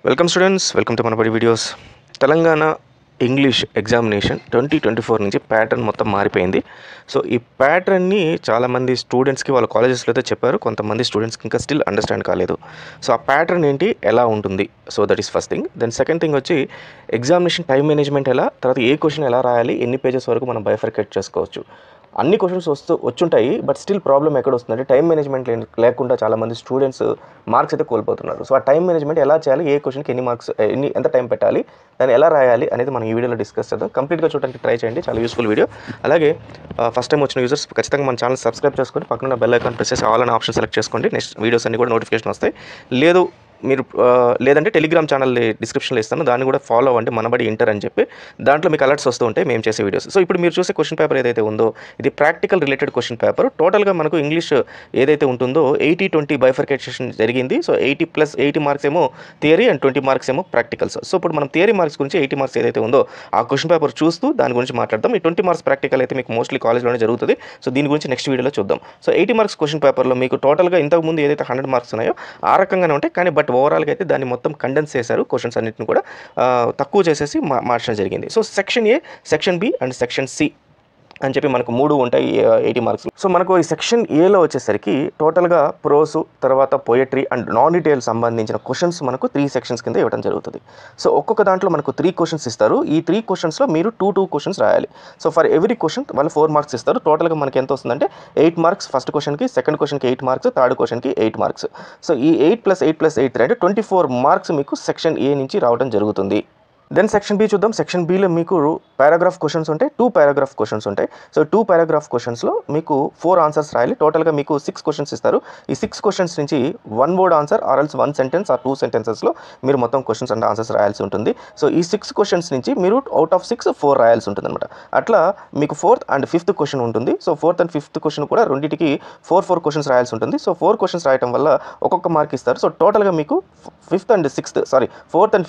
Welcome students, welcome to Manabadi videos. Telangana English examination 2024 నుంచి pattern మొత్తం మారిపోయింది. సో ఈ ప్యాటర్న్ని చాలామంది స్టూడెంట్స్కి వాళ్ళ కాలేజెస్లో అయితే చెప్పారు, కొంతమంది స్టూడెంట్స్కి ఇంకా స్టిల్ అండర్స్టాండ్ కాలేదు. సో ఆ ప్యాటర్న్ ఏంటి, ఎలా ఉంటుంది, so that is first thing. Then second thing వచ్చి ఎగ్జామినేషన్ టైం మేనేజ్మెంట్ ఎలా, తర్వాత ఏ క్వశ్చన్ ఎలా రాయాలి, ఎన్ని పేజెస్ వరకు మనం బైఫర్కేట్ చేసుకోవచ్చు. అన్ని క్వశ్చన్స్ వచ్చుంటాయి, బట్ స్టిల్ ప్రాబ్లం ఎక్కడ వస్తుందంటే టైం మేనేజ్మెంట్ లేకుండా చాలామంది స్టూడెంట్స్ మార్క్స్ అయితే కోల్పోతున్నారు. సో ఆ టైం మేనేజ్మెంట్ ఎలా చేయాలి, ఏ క్వశ్చన్కి ఎన్ని మార్క్స్, ఎంత టైం పెట్టాలి, దాన్ని ఎలా రాయాలి అనేది మనం ఈ వీడియోలో డిస్కస్ చేద్దాం. కంప్లీట్గా చూడడానికి ట్రై చేయండి, చాలా యూస్ఫుల్ వీడియో. అలాగే ఫస్ట్ టైం వచ్చిన యూజర్స్ ఖచ్చితంగా మన ఛానల్ సబ్స్క్రైబ్ చేసుకొని పక్కన బెల్ ఐకాన్ ప్రెస్ చేసి ఆల్ అనే ఆప్షన్ సెలెక్ట్ చేసుకోండి. నెక్స్ట్ వీడియోస్ అన్ని కూడా నోటిఫికేషన్ వస్తాయి. లేదంటే టెలిగ్రామ్ ఛానల్ డిస్క్రిప్షన్లో ఇస్తాను, దాన్ని కూడా ఫాలో అవ్వండి, మనబడి ఇంటర్ అని చెప్పి. దాంట్లో మీకు అలర్ట్స్ వస్తూ ఉంటాయి మేము చేసే వీడియోస్. సో ఇప్పుడు మీరు చూసే క్వశ్చన్ పేపర్ ఏదైతే ఉందో ఇది ప్రాక్టికల్ రిలేటెడ్ క్వశ్చన్ పేపర్. టోటల్గా మనకు ఇంగ్లీష్ ఏదైతే ఉంటుందో 80-20 బైఫర్కేషన్ జరిగింది. సో 80 మార్క్స్ ఏమో థియరీ అండ్ 20 మార్క్స్ ఏమో ప్రాక్టికల్స్. సో ఇప్పుడు మనం థియరీ మార్క్స్ గురించి 80 మార్క్స్ ఏదైతే ఉందో ఆ క్వశ్చన్ పేపర్ చూస్తూ దాని గురించి మాట్లాడదాం. ఈ 20 మార్క్స్ ప్రాక్టికల్ అయితే మీకు మోస్ట్లీ కాలేజ్లోనే జరుగుతుంది. సో దీని గురించి నెక్స్ట్ వీడియోలో చూద్దాం. సో 80 మార్క్స్ క్వశ్చన్ పేపర్లో మీకు టోటల్గా ఇంతకుముందు ఏదైతే 100 మార్క్స్ ఉన్నాయో ఆ రకంగానే ఉంటాయి, కానీ బట్ ఓవరాల్గా అయితే దాన్ని మొత్తం కండెన్స్ చేశారు. క్వశ్చన్స్ అన్నింటిని కూడా తక్కువ చేసేసి మార్చడం జరిగింది. So section A, section B and section C అని చెప్పి మనకు 3 ఉంటాయి 80 మార్క్స్. సో మనకు ఈ సెక్షన్ ఏలో వచ్చేసరికి టోటల్గా ప్రోసు, తర్వాత పోయట్రీ అండ్ నాన్ డీటెయిల్ సంబంధించిన క్వశ్చన్స్ మనకు 3 సెక్షన్స్ కింద ఇవ్వడం జరుగుతుంది. సో ఒక్కొక్క దాంట్లో మనకు 3 క్వశ్చన్స్ ఇస్తారు. ఈ 3 క్వశ్చన్స్లో మీరు 2 క్వశ్చన్స్ రాయాలి. సో ఫర్ ఎవ్రీ క్వశ్చన్ వాళ్ళు 4 మార్క్స్ ఇస్తారు. టోటల్గా మనకి ఎంత వస్తుందంటే 8 మార్క్స్ ఫస్ట్ క్వశ్చన్కి, సెకండ్ క్వశ్చన్కి 8 మార్క్స్, థర్డ్ క్వశ్చన్కి 8 మార్క్స్. సో ఈ 8 + 8 + 8 అంటే 24 మార్క్స్ మీకు సెక్షన్ ఏ నుంచి రావడం జరుగుతుంది. దెన్ సెక్షన్ బి చూద్దాం. సెక్షన్ బిలో మీకు పారాగ్రాఫ్ క్వశ్చన్స్ ఉంటాయి, 2 పారాగ్రాఫ్ క్వశ్చన్స్ ఉంటాయి. సో 2 పారాగ్రాఫ్ క్వశ్చన్స్లో మీకు 4 ఆన్సర్స్ రాయాలి. టోటల్గా మీకు 6 క్వశ్చన్స్ ఇస్తారు. ఈ 6 క్వశ్చన్స్ నుంచి 1 word answer or else 1 sentence or 2 సెంటెన్సెస్లో మీరు మొత్తం క్వశ్చన్స్ అండ్ ఆన్సర్స్ రాయాల్సి ఉంటుంది. సో ఈ 6 క్వశ్చన్స్ నుంచి మీరు అవుట్ ఆఫ్ 6 4 రాయాల్సి ఉంటుంది అనమాట. అట్లా మీకు 4th అండ్ 5th క్వశ్చన్ ఉంటుంది. So 4th and 5th question కూడా రెండింటికి 4 క్వశ్చన్స్ రాయాల్సి ఉంటుంది. సో 4 క్వశ్చన్స్ రాయడం వల్ల ఒక్కొక్క మార్క్ ఇస్తారు. సో టోటల్గా మీకు 4th అండ్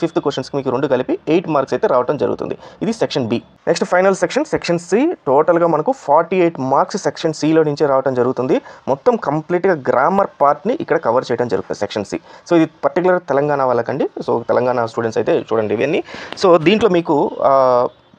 5th క్వశ్చన్స్కి మీకు 2 కలిపి 8 మార్క్స్ అయితే రావడం జరుగుతుంది. ఇది section B. Next final section C. టోటల్గా మనకు 48 మార్క్స్ సెక్షన్ సిలో నుంచే రావడం జరుగుతుంది. మొత్తం కంప్లీట్గా గ్రామర్ పార్ట్ని ఇక్కడ కవర్ చేయడం జరుగుతుంది సెక్షన్ సి. సో ఇది పర్టికులర్ తెలంగాణ వాళ్ళకండి. సో తెలంగాణ స్టూడెంట్స్ అయితే చూడండి ఇవన్నీ. సో దీంట్లో మీకు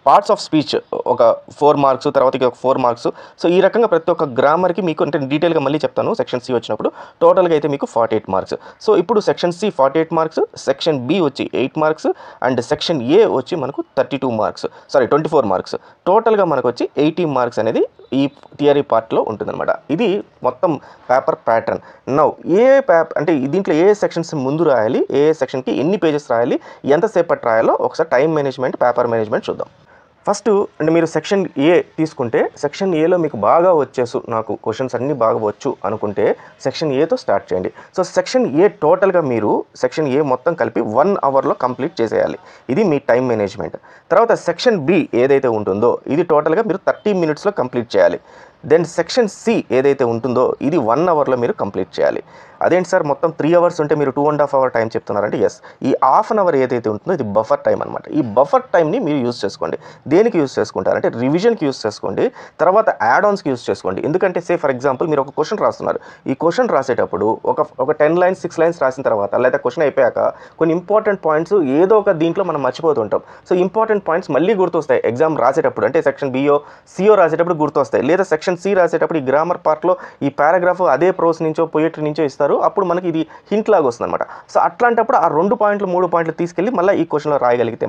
పార్ట్స్ ఆఫ్ స్పీచ్ ఒక 4 మార్క్స్, తర్వాత ఒక 4 మార్క్స్. సో ఈ రకంగా ప్రతి ఒక్క గ్రామర్కి మీకు అంటే డీటెయిల్గా మళ్ళీ చెప్తాను సెక్షన్ సి వచ్చినప్పుడు. టోటల్గా అయితే మీకు 48 మార్క్స్. సో ఇప్పుడు section C 48 marks, section B వచ్చి 8 మార్క్స్ అండ్ సెక్షన్ ఏ వచ్చి మనకు 24 మార్క్స్. టోటల్గా మనకు వచ్చి 80 మార్క్స్ అనేది ఈ థియరీ పార్ట్లో ఉంటుందన్నమాట. ఇది మొత్తం పేపర్ ప్యాటర్న్. నౌ అంటే దీంట్లో ఏ సెక్షన్స్ ముందు రాయాలి, ఏ సెక్షన్కి ఎన్ని పేజెస్ రాయాలి, ఎంతసేపటి రాయాలో ఒకసారి టైం మేనేజ్మెంట్, పేపర్ మేనేజ్మెంట్ చూద్దాం. ఫస్ట్ అంటే మీరు సెక్షన్ ఏ తీసుకుంటే సెక్షన్ ఏలో మీకు బాగా నాకు క్వశ్చన్స్ అన్నీ బాగా వచ్చు అనుకుంటే సెక్షన్ ఏతో స్టార్ట్ చేయండి. సో సెక్షన్ ఏ టోటల్గా మీరు సెక్షన్ ఏ మొత్తం కలిపి 1 అవర్లో కంప్లీట్ చేసేయాలి. ఇది మీ టైం మేనేజ్మెంట్. తర్వాత సెక్షన్ బి ఏదైతే ఉంటుందో ఇది టోటల్గా మీరు 30 మినిట్స్లో కంప్లీట్ చేయాలి. దెన్ సెక్షన్ సి ఏదైతే ఉంటుందో ఇది 1 అవర్లో మీరు కంప్లీట్ చేయాలి. అదేంటి సార్ మొత్తం 3 అవర్స్ ఉంటే మీరు 2.5 అవర్ టైం చెప్తున్నారంటే ఎస్, ఈ హాఫ్ అన్ అవర్ ఏదైతే ఉంటుందో ఇది బఫర్ టైం అనమాట. ఈ బఫర్ టైంని మీరు యూజ్ చేసుకోండి. దేనికి యూజ్ చేసుకుంటారంటే రివిజన్కి యూజ్ చేసుకోండి, తర్వాత యాడ్ ఆన్స్కి యూజ్ చేసుకోండి. ఎందుకంటే ఫర్ ఎగ్జాంపుల్ మీరు ఒక క్వశ్చన్ రాస్తున్నారు. ఈ క్వశ్చన్ రాసేటప్పుడు ఒక 10 లైన్స్ 6 లైన్స్ రాసిన తర్వాత లేదా క్వశ్చన్ అయిపోయాక కొన్ని ఇంపార్టెంట్ పాయింట్స్ ఏదో ఒక దీంట్లో మనం మర్చిపోతుంటాం. సో ఇంపార్టెంట్ పాయింట్స్ మళ్ళీ గుర్తొస్తాయి ఎగ్జామ్ రాసేటప్పుడు. అంటే సెక్షన్ బిఓ సిఓ రాసేటప్పుడు గుర్తొస్తాయి, లేదా సెక్షన్ సి రాసేటప్పుడు ఈ గ్రామర్ పార్ట్లో ఈ పారాగ్రాఫ్ అదే ప్రోస్ నుంచో పోయట్రీ నుంచో ఇస్తారు. అప్పుడు మనకి ఇది హింట్ లాగా వస్తుంది అనమాట. సో అట్లాంటప్పుడు ఆ 2 పాయింట్లు 3 పాయింట్లు తీసుకెళ్ళి మళ్ళీ ఈ క్వశ్చన్లో రాయగలిగితే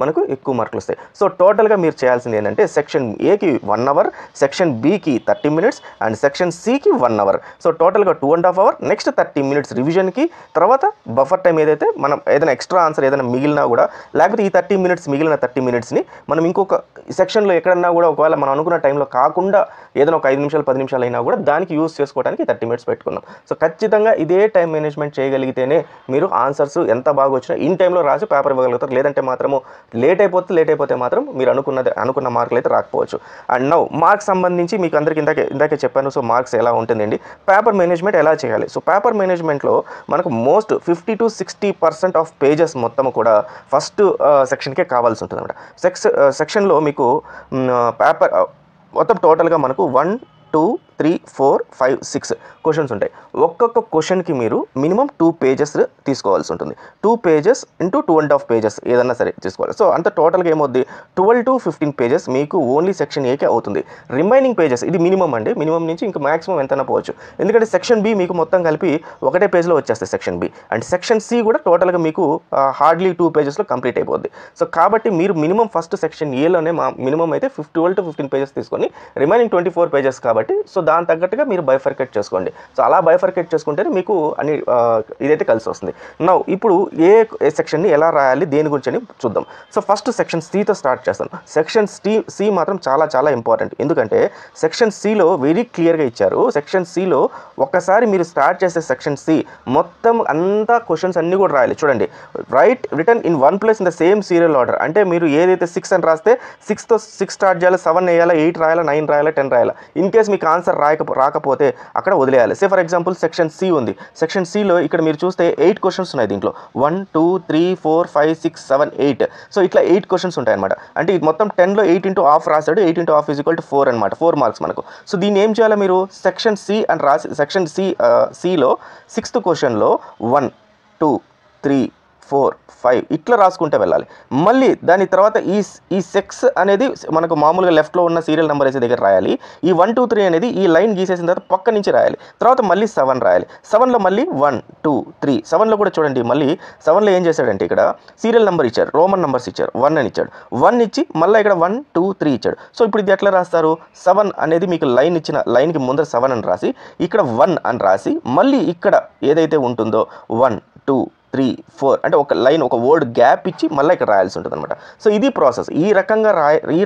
మనకు ఎక్కువ మార్కులు వస్తాయి. సో టోటల్గా మీరు చేయాల్సింది ఏంటంటే సెక్షన్ ఏకి 1 అవర్, సెక్షన్ బికి 30 మినిట్స్ అండ్ సెక్షన్ సికి 1 అవర్. సో టోటల్గా 2.5 అవర్. నెక్స్ట్ 30 మినిట్స్ రివిజన్కి, తర్వాత బఫర్ టైం ఏదైతే మనం ఏదైనా ఎక్స్ట్రా ఆన్సర్ ఏదైనా మిగిలినా కూడా, లేకపోతే ఈ 30 మినిట్స్ మిగిలిన 30 మినిట్స్ని మనం ఇంకొక సెక్షన్లో ఎక్కడన్నా కూడా ఒకవేళ మనం అనుకున్న టైంలో కాకుండా ఏదైనా ఒక 5 నిమిషాలు 10 నిమిషాలు అయినా కూడా దానికి యూజ్ చేసుకోవడానికి 30 మినిట్స్ పెట్టుకున్నాం. సో ఖచ్చితంగా ఇదే టైం మేనేజ్మెంట్ చేయగలిగితేనే మీరు ఆన్సర్స్ ఎంత బాగా వచ్చినా ఇన్ టైంలో రాసి పేపర్ ఇవ్వగలుగుతారు. లేదంటే మాత్రము లేట్ అయిపోతే మాత్రం మీరు అనుకున్న మార్కులు అయితే రాకపోవచ్చు. అండ్ నౌ మార్క్స్ సంబంధించి మీకు అందరికీ ఇందాకే చెప్పాను. సో మార్క్స్ ఎలా ఉంటుందండి, పేపర్ మేనేజ్మెంట్ ఎలా చేయాలి. సో పేపర్ మేనేజ్మెంట్లో మనకు మోస్ట్ 50 to 60% ఆఫ్ పేజెస్ మొత్తం కూడా ఫస్ట్ సెక్షన్కే కావాల్సి ఉంటుంది అనమాట. సెక్షన్లో మీకు పేపర్ మొత్తం టోటల్గా మనకు 1, 2, 3, 4, 5, 6 క్వశ్చన్స్ ఉంటాయి. ఒక్కొక్క క్వశ్చన్కి మీరు మినిమం 2 పేజెస్ తీసుకోవాల్సి ఉంటుంది. 2 పేజెస్ ఇంటూ 2.5 పేజెస్ ఏదన్నా సరే తీసుకోవాలి. సో అంత టోటల్గా ఏమవుద్ది 12 to 15 పేజెస్ మీకు ఓన్లీ సెక్షన్ ఏకే అవుతుంది. రిమైనింగ్ పేజెస్ ఇది మినిమం అండి, మినిమం నుంచి ఇంకా మాక్సిమం ఎంతైనా పోవచ్చు. ఎందుకంటే సెక్షన్ బి మీకు మొత్తం కలిపి ఒకటే పేజ్లో వచ్చేస్తాయి section B, and section C కూడా టోటల్గా మీకు హార్డ్లీ 2 పేజెస్లో కంప్లీట్ అయిపోద్ది. సో కాబట్టి మీరు మినిమం ఫస్ట్ సెక్షన్ ఏలోనే మినిమం అయితే 12 to 15 పేజెస్ తీసుకొని రిమైనింగ్ 24 పేజెస్ కాబట్టి సో దాని తగ్గట్టుగా మీరు బైఫర్కేట్ చేసుకోండి. సో అలా బైఫర్కేట్ చేసుకుంటేనే మీకు అన్ని ఇదైతే కలిసి వస్తుంది. నౌ ఇప్పుడు ఏ సెక్షన్ని ఎలా రాయాలి దేని గురించి అని చూద్దాం. సో ఫస్ట్ సెక్షన్ సితో స్టార్ట్ చేస్తాను. సెక్షన్ సి మాత్రం చాలా చాలా ఇంపార్టెంట్, ఎందుకంటే సెక్షన్ సిలో వెరీ క్లియర్గా ఇచ్చారు. సెక్షన్ సిలో ఒక్కసారి మీరు స్టార్ట్ చేసే సెక్షన్ సి మొత్తం అంతా క్వశ్చన్స్ అన్నీ కూడా రాయాలి. చూడండి, return in one place in the same serial order. అంటే మీరు ఏదైతే 6 అని రాస్తే 6తో 6 స్టార్ట్ చేయాలి, 7 వేయాలి, 8 రాయాలి, 9 రాయాలి, 10 రాయాలి. ఇన్ కేస్ మీకు ఆన్సర్ రాకపోతే అక్కడ వదిలేయాలి. Say for example section C ఉంది. సెక్షన్ సిలో ఇక్కడ మీరు చూస్తే 8 క్వశ్చన్స్ ఉన్నాయి. దీంట్లో 1, 2, 3, 4, 5, 6, 7, 8. సో ఇట్లా 8 క్వశ్చన్స్ ఉంటాయి అనమాట. అంటే ఇది మొత్తం 10లో 8 into half రాశాడు. 8 into half = 4 అనమాట. 4 మార్క్స్ మనకు. సో దీన్ని ఏం చేయాలి మీరు సెక్షన్ సి అని రాసి సెక్షన్ సిలో 6th క్వశ్చన్లో 1, 2, 3, 4, 5 ఇట్లా రాసుకుంటే వెళ్ళాలి. మళ్ళీ దాని తర్వాత ఈ సెక్స్ అనేది మనకు మామూలుగా లెఫ్ట్లో ఉన్న సీరియల్ నెంబర్ వేసే దగ్గర రాయాలి. ఈ 1, 2, 3 అనేది ఈ లైన్ గీసేసిన తర్వాత పక్క నుంచి రాయాలి. తర్వాత మళ్ళీ 7 రాయాలి. 7లో మళ్ళీ 1, 2, 3. 7లో కూడా చూడండి, మళ్ళీ 7లో ఏం చేశాడంటే ఇక్కడ సీరియల్ నెంబర్ ఇచ్చారు, రోమన్ నెంబర్స్ ఇచ్చారు. 1 అని ఇచ్చాడు. 1 ఇచ్చి మళ్ళీ ఇక్కడ 1, 2, 3 ఇచ్చాడు. సో ఇప్పుడు ఇది ఎట్లా రాస్తారు? 7 అనేది మీకు లైన్ ఇచ్చిన లైన్కి ముందర 7 అని రాసి ఇక్కడ 1 అని రాసి మళ్ళీ ఇక్కడ ఏదైతే ఉంటుందో 1, 2, 3, 4 అంటే ఒక లైన్ ఒక వర్డ్ గ్యాప్ ఇచ్చి మళ్ళీ ఇక్కడ రాయాల్సి ఉంటుంది అనమాట. సో ఇది ప్రాసెస్. ఈ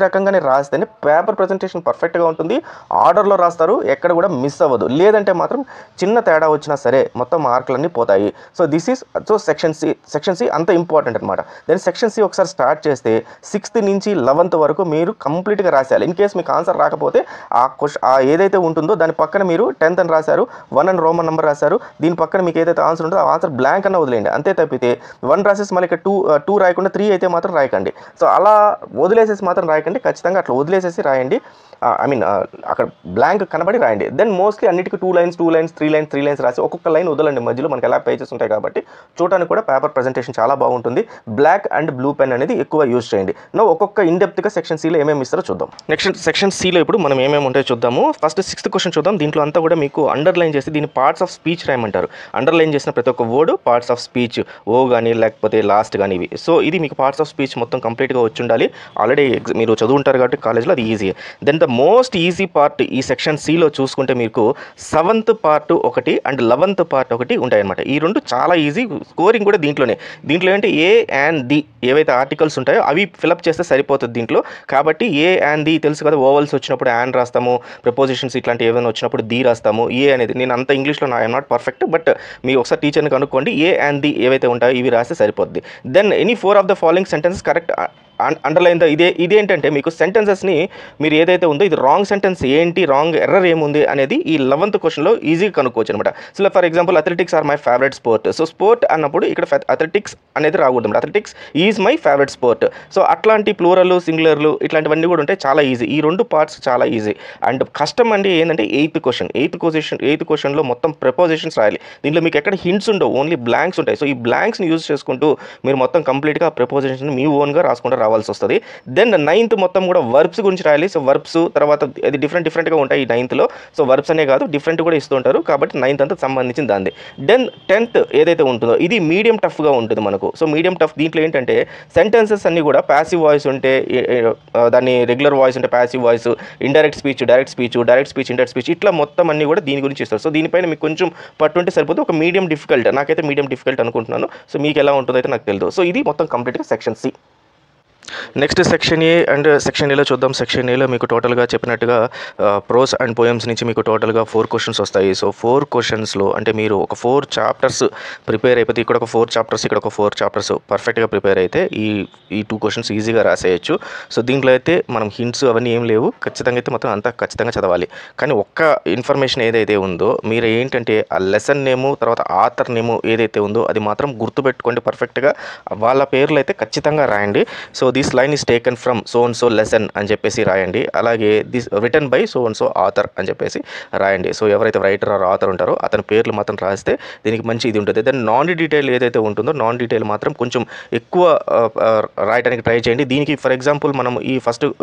రకంగానే రాస్తేనే పేపర్ ప్రజెంటేషన్ పర్ఫెక్ట్గా ఉంటుంది. ఆర్డర్లో రాస్తారు, ఎక్కడ కూడా మిస్ అవ్వదు. లేదంటే మాత్రం చిన్న తేడా వచ్చినా సరే మొత్తం మార్కులన్నీ పోతాయి. సో సెక్షన్ సి అంత ఇంపార్టెంట్ అనమాట. దెన్ సెక్షన్ సి ఒకసారి స్టార్ట్ చేస్తే 6th నుంచి 11th వరకు మీరు కంప్లీట్గా రాసేయాలి. ఇన్ కేస్ మీకు ఆన్సర్ రాకపోతే ఆ ఏదైతే ఉంటుందో దాని పక్కన మీరు 10th అని రాశారు, 1 అని రోమన్ నెంబర్ రాశారు, దీని పక్కన మీకు ఏదైతే ఆన్సర్ ఉంటుందో ఆ ఆన్సర్ బ్లాంక్ అన్న వదిలేయండి. అంతే తప్పితే 1 రాసేసి మళ్ళీ ఇక్కడ 2 రాయకుండా 3 అయితే మాత్రం రాయకండి. సో అలా వదిలేసేసి మాత్రం రాయకండి. ఖచ్చితంగా అట్లా వదిలేసేసి రాయండి. అక్కడ బ్లాంక్ కనబడి రాయండి. దెన్ మోస్ట్లీ అన్నిటికీ 2 లైన్స్ 3 లైన్స్ రాసి ఒక్కొక్క లైన్ వదలండి. మధ్యలో మనకి ఎలా పేజెస్ ఉంటాయి కాబట్టి చూడడానికి కూడా పేపర్ ప్రజెంటేషన్ చాలా బాగుంటుంది. బ్లాక్ అండ్ బ్లూ పెన్ అనేది ఎక్కువ యూజ్ చేయండి. ఒక్కొక్క ఇన్డెప్త్గా సెక్షన్ సిలో ఏమేమి ఇస్తారో చూద్దాం. నెక్స్ట్ సెక్షన్ సిలో ఇప్పుడు మనం ఏమేమి ఉంటాయో చూద్దాము. ఫస్ట్ 6th క్వశ్చన్ చూద్దాం. దీంట్లో అంతా కూడా మీకు అండర్లైన్ చేసి దీన్ని పార్ట్స్ ఆఫ్ స్పీచ్ రాయమంటారు. అండర్లైన్ చేసిన ప్రతి ఒక్క వర్డ్ పార్ట్స్ ఆఫ్ స్పీచ్, ఓ కానీ లేకపోతే లాస్ట్ కానీ ఇవి. సో ఇది మీకు పార్ట్స్ ఆఫ్ స్పీచ్ మొత్తం కంప్లీట్గా వచ్చి ఉండాలి. ఆల్రెడీ మీరు చదువుంటారు కాబట్టి కాలేజ్లో అది easy. Then the most easy part ఈ సెక్షన్ సిలో చూసుకుంటే మీకు 7th పార్ట్ ఒకటి అండ్ 11th పార్ట్ ఒకటి ఉంటాయన్నమాట. ఈ రెండు చాలా ఈజీ. స్కోరింగ్ కూడా దీంట్లో ఏంటంటే ఏ అండ్ ది ఏవైతే ఆర్టికల్స్ ఉంటాయో అవి ఫిలప్ చేస్తే సరిపోతుంది దీంట్లో. కాబట్టి ఏ అండ్ ది తెలుసు కదా, ఓవల్స్ వచ్చినప్పుడు అండ్ రాస్తాము, ప్రపోజిషన్స్ ఇట్లాంటి ఏమైనా వచ్చినప్పుడు ది రాస్తాము. ఏ అనేది నేను అంత ఇంగ్లీష్లో ఐఎమ్ నాట్ పర్ఫెక్ట్, బట్ మీ ఒకసారి టీచర్ని కనుక్కోండి. ఏ అండ్ ది ఏవైతే ఉంటాయో ఇవి రాస్తే సరిపోద్ది. Then any 4 of the following sentences correct underline the ఇదేంటంటే మీకు సెంటెన్సెస్ని మీరు ఏదైతే ఉందో ఇది రాంగ్ సెంటెన్స్ ఏంటి, రాంగ్ ఎర్రర్ ఏముంది అనేది ఈ 11th క్వశ్చన్లో ఈజీగా కనుక్కోవచ్చు అనమాట. So for example athletics are my favourite sport. So sport అన్నప్పుడు ఇక్కడ అథ్లెటిక్స్ అనేది రాకూడదు అనమాట. Athletics is my favourite sport. So అట్లాంటి ప్లూరల్, సింగులర్లు ఇట్లాంటివన్నీ కూడా ఉంటాయి. చాలా ఈజీ. ఈ 2 పార్ట్స్ చాలా ఈజీ. అండ్ కష్టం అండి ఏంటంటే 8th క్వశ్చన్లో మొత్తం ప్రపోజిషన్స్ రాయాలి. దీంట్లో మీకు ఎక్కడ హింట్స్ ఉండవు, ఓన్లీ బ్లాంక్స్ ఉంటాయి. సో ఈ బ్లాంక్స్ని యూజ్ చేసుకుంటూ మీరు మొత్తం కంప్లీట్గా ప్రపోజిషన్స్ మీ ఓన్గా రాసుకుంటూ రావాల్సి వస్తుంది. దెన్ 9th మొత్తం కూడా వర్బ్స్ గురించి రాయాలి. సో వర్బ్స్ తర్వాత అది డిఫరెంట్గా ఉంటాయి ఈ 9thలో. సో వర్బ్స్ అనే కాదు డిఫరెంట్ కూడా ఇస్తూ ఉంటారు. కాబట్టి 9th అంతా సంబంధించిన దాన్ని. దెన్ 10th ఏదైతే ఉంటుందో ఇది మీడియం టఫ్గా ఉంటుంది మనకు. సో మీడియం టఫ్ దీంట్లో ఏంటంటే సెంటెన్సెస్ అన్నీ కూడా ప్యాసివ్ వాయిస్ ఉంటే దాన్ని రెగ్యులర్ వాయిస్ ఉంటే passive voice, indirect speech, direct speech, indirect speech ఇట్లా మొత్తం అన్నీ కూడా దీని గురించి ఇస్తారు. సో దీనిపైన మీకు కొంచెం పట్టుంటే సరిపోతుంది. ఒక మీడియం డిఫికల్ట్, నాకైతే మీడియం డిఫికల్ట్ అనుకుంటున్నాను. సో మీకు ఎలా ఉంటుందో అయితే నాకు తెలియదు. సో ఇది మొత్తం కంప్లీట్గా section C. Next section A and section ఏలో చూద్దాం. సెక్షన్ ఏలో మీకు టోటల్గా చెప్పినట్టుగా ప్రోస్ అండ్ పోయమ్స్ నుంచి మీకు టోటల్గా 4 క్వశ్చన్స్ వస్తాయి. సో 4 క్వశ్చన్స్లో అంటే మీరు ఒక 4 చాప్టర్స్ ప్రిపేర్ అయిపోతే ఇక్కడ ఒక 4 చాప్టర్స్ ఇక్కడ ఒక 4 చాప్టర్స్ పర్ఫెక్ట్గా ప్రిపేర్ అయితే ఈ 2 క్వశ్చన్స్ ఈజీగా రాసేయచ్చు. సో దీంట్లో అయితే మనం హింట్స్ అవన్నీ ఏం లేవు. ఖచ్చితంగా అయితే మొత్తం అంతా ఖచ్చితంగా చదవాలి. కానీ ఒక్క ఇన్ఫర్మేషన్ ఏదైతే ఉందో మీరు ఏంటంటే ఆ లెసన్ నేము తర్వాత ఆథర్ నేము ఏదైతే ఉందో అది మాత్రం గుర్తుపెట్టుకోండి పర్ఫెక్ట్గా. వాళ్ళ పేర్లు అయితే ఖచ్చితంగా రాయండి. So this line is taken from so and so lesson అని చెప్పేసి రాయండి. అలాగే this written by so and so author అని చెప్పేసి రాయండి. సో ఎవరైతే రైటర్ ఆర్ ఆథర్ ఉంటారో అతని పేర్లు మాత్రం రాస్తే దీనికి మంచి ఇది ఉంటుంది. దెన్ నాన్ డీటెయిల్ ఏదైతే ఉంటుందో నాన్ డీటెయిల్ మాత్రం కొంచెం ఎక్కువ రాయడానికి ట్రై చేయండి. దీనికి ఫర్ ఎగ్జాంపుల్ మనం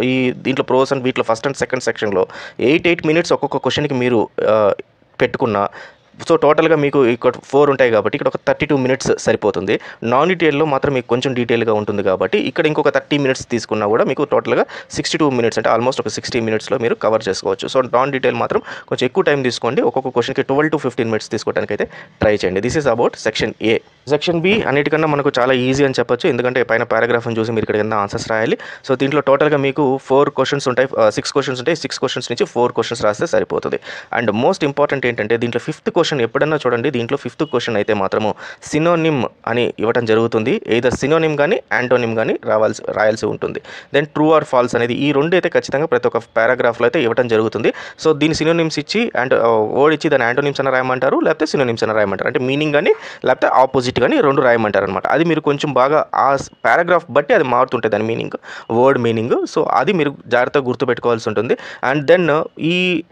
ఈ దీంట్లో ప్రోస్ అండ్ వీటిలో ఫస్ట్ అండ్ సెకండ్ సెక్షన్లో 8 మినిట్స్ ఒక్కొక్క క్వశ్చన్కి మీరు పెట్టుకున్న, సో టోటల్గా మీకు ఇక్కడ 4 ఉంటాయి కాబట్టి ఇక్కడ ఒక 32 మినిట్స్ సరిపోతుంది. నాన్ డీటెయిల్లో మాత్రం మీకు కొంచెం డీటెయిల్గా ఉంటుంది కాబట్టి ఇక్కడ ఇంకొక 30 మినిట్స్ తీసుకున్నా కూడా మీకు టోటల్గా 62 మినిట్స్ అంటే ఆల్మోస్ట్ ఒక 60 మినిట్స్లో మీరు కవర్ చేసుకోవచ్చు. సో నాన్ డీటెయిల్ మాత్రం కొంచెం ఎక్కువ టైం తీసుకోండి. ఒక్కొక్క క్వశ్చన్కి 12 to 15 మినిట్స్ తీసుకోవడానికి అయితే ట్రై చేయండి. This is about section A. Section B అన్నిటికన్నా మనకు చాలా ఈజీ అని చెప్పొచ్చు, ఎందుకంటే పైన పారాగ్రాఫ్ని చూసి మీరు ఇక్కడ కింద ఆన్సర్స్ రాయాలి. సో దీంట్లో టోటల్గా మీకు 4 క్వశ్చన్స్ ఉంటాయి, 6 క్వశ్చన్స్ ఉంటాయి. 6 క్వశ్చన్స్ నుంచి 4 క్వశ్చన్స్ రాస్తే సరిపోతుంది. అండ్ మోస్ట్ ఇంపార్టెంట్ ఏంటంటే దీంట్లో 5th క్వశ్చన్ ఎప్పుడన్నా చూడండి, దీంట్లో 5th క్వశ్చన్ అయితే మాత్రము సినోనిమ్ అని ఇవ్వడం జరుగుతుంది. ఏదో సినోనిమ్ కానీ యాంటోనిమ్ కానీ రాయాల్సి ఉంటుంది. దెన్ ట్రూ ఆర్ ఫాల్స్ అనేది ఈ రెండు అయితే ఖచ్చితంగా ప్రతి ఒక్క పారాగ్రాఫ్లో అయితే ఇవ్వడం జరుగుతుంది. సో దీని సినోనిమ్స్ ఇచ్చి అండ్ వర్డ్ ఇచ్చి దాని యాంటోనిమ్స్ అని రాయమంటారు, లేకపోతే సినోనిమ్స్ అని రాయమంటారు. అంటే మీనింగ్ కానీ లేకపోతే ఆపోజిట్ కానీ 2 రాయమంటారు అనమాట. అది మీరు కొంచెం బాగా ఆ పారాగ్రాఫ్ బట్టి అది మారుతుంటుంది దాని మీనింగ్, వర్డ్ మీనింగ్. సో అది మీరు జాగ్రత్తగా గుర్తుపెట్టుకోవాల్సి ఉంటుంది. అండ్ దెన్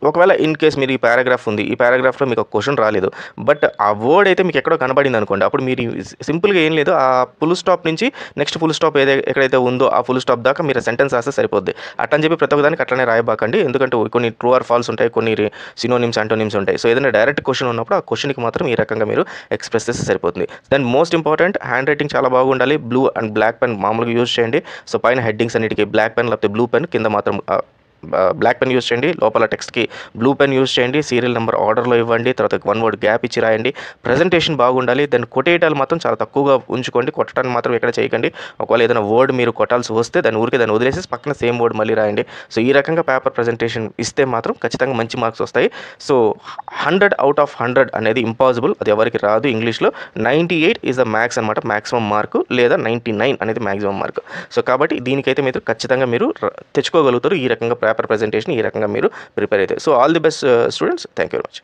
ఒకవేళ ఇన్ కేస్ మీరు ఈ పారాగ్రాఫ్ ఉంది, ఈ పారాగ్రాఫ్లో మీకు ఒక క్వశ్చన్ రాలేదు, బట్ ఆ వర్డ్ అయితే మీకు ఎక్కడో కనబడింది అనుకోండి, అప్పుడు మీరు సింపుల్గా ఏం లేదు, ఆ ఫుల్ స్టాప్ నుంచి నెక్స్ట్ ఫుల్ స్టాప్ ఎక్కడైతే ఉందో ఆ ఫుల్ స్టాప్ దాకా మీరు సెంటెన్స్ రాస్తే సరిపోద్ది. అట్లని చెప్పి ప్రతి ఒక్కదానికి అట్లనే రాయబాకండి, ఎందుకంటే కొన్ని ట్రూ ఆర్ ఫాల్స్ ఉంటాయి, కొన్ని సినోనిమ్స్ యాంటోనిమ్స్ ఉంటాయి. సో ఏదైనా డైరెక్ట్ క్వశ్చన్ ఉన్నప్పుడు ఆ క్వశ్చన్కి మాత్రం ఈ రకంగా మీరు ఎక్స్ప్రెస్ చేస్తే సరిపోతుంది. Then most important handwriting చాలా బాగుండాలి. బ్లూ అండ్ బ్లాక్ పెన్ మామూలుగా యూజ్ చేయండి. సో పైన హెడ్డింగ్స్ అన్నిటికీ బ్లాక్ పెన్ లేకపోతే బ్లూ పెన్, కింద మాత్రం బ్లాక్ పెన్ యూజ్ చేయండి, లోపల టెక్స్ట్కి బ్లూ పెన్ యూజ్ చేయండి. సీరియల్ నెంబర్ ఆర్డర్లో ఇవ్వండి, తర్వాత 1 వర్డ్ గ్యాప్ ఇచ్చి రాయండి. ప్రజెంటేషన్ బాగుండాలి. దెన్ కొటేటాలు మాత్రం చాలా తక్కువగా ఉంచుకోండి, కొట్టడానికి మాత్రం ఎక్కడ చేయకండి. ఒకవేళ ఏదైనా వర్డ్ మీరు కొట్టాల్సి వస్తే దాన్ని వదిలేసి పక్కన సేమ్ వర్డ్ మళ్ళీ రాయండి. సో ఈ రకంగా పేపర్ ప్రజెంటేషన్ ఇస్తే మాత్రం ఖచ్చితంగా మంచి మార్క్స్ వస్తాయి. సో 100 out of 100 అనేది ఇంపాసిబుల్, అది ఎవరికి రాదు. ఇంగ్లీష్లో 98 ఈజ్ ద మ్యాక్స్ అనమాట, మ్యాక్సిమం మార్కు, లేదా 99 అనేది మ్యాక్సిమం మార్క్. సో కాబట్టి దీనికైతే మీరు ఖచ్చితంగా మీరు తెచ్చుకోగలుగుతారు. ఈ రకంగా పేపర్ ప్రజెంటేషన్ ఈ రకంగా మీరు ప్రిపేర్ అవుతాయి. So all the best students, thank you very much.